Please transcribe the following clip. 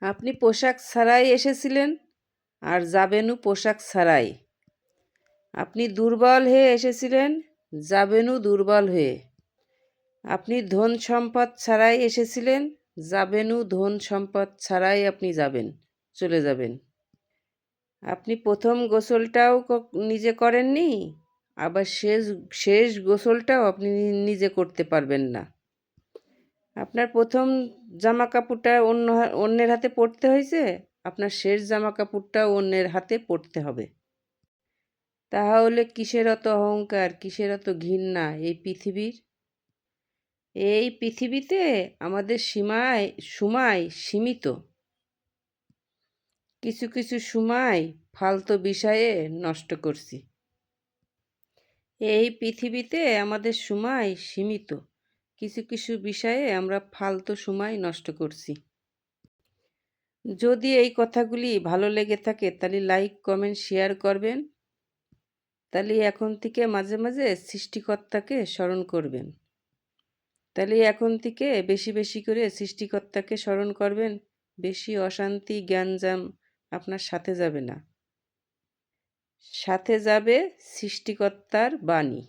আপনি পোশাক ছাড়াই এসেছিলেন আর যাবেনও পোশাক ছাড়াই। আপনি দুর্বল হয়ে এসেছিলেন, যাবেনও দুর্বল হয়ে। আপনি ধন সম্পদ ছাড়াই এসেছিলেন, যাবেনও ধন সম্পদ ছাড়াই আপনি যাবেন, চলে যাবেন। আপনি প্রথম গোসলটাও নিজে করেননি, আবার শেষ শেষ গোসলটাও আপনি নিজে করতে পারবেন না। আপনার প্রথম জামা কাপড়টা অন্যের হাতে পরতে হয়েছে, আপনার শেষ জামা কাপড়টাও অন্যের হাতে পরতে হবে। তাহলে কিসের অত অহংকার, কিসের অত ঘৃণা এই পৃথিবীর? এই পৃথিবীতে আমাদের সময় সীমিত। কিছু কিছু সময় ফালতু বিষয়ে নষ্ট করছি। এই পৃথিবীতে আমাদের সময় সীমিত, কিছু কিছু বিষয়ে আমরা ফালতু সময় নষ্ট করছি। যদি এই কথাগুলি ভালো লেগে থাকে তাহলে লাইক কমেন্ট শেয়ার করবেন। তাহলে এখন থেকে মাঝে মাঝে সৃষ্টিকর্তাকে স্মরণ করবেন। তাহলে এখন থেকে বেশি বেশি করে সৃষ্টিকর্তাকে স্মরণ করবেন। বেশি অশান্তি জ্ঞানজাম আপনার সাথে যাবে না, সাথে যাবে সৃষ্টিকর্তার বাণী।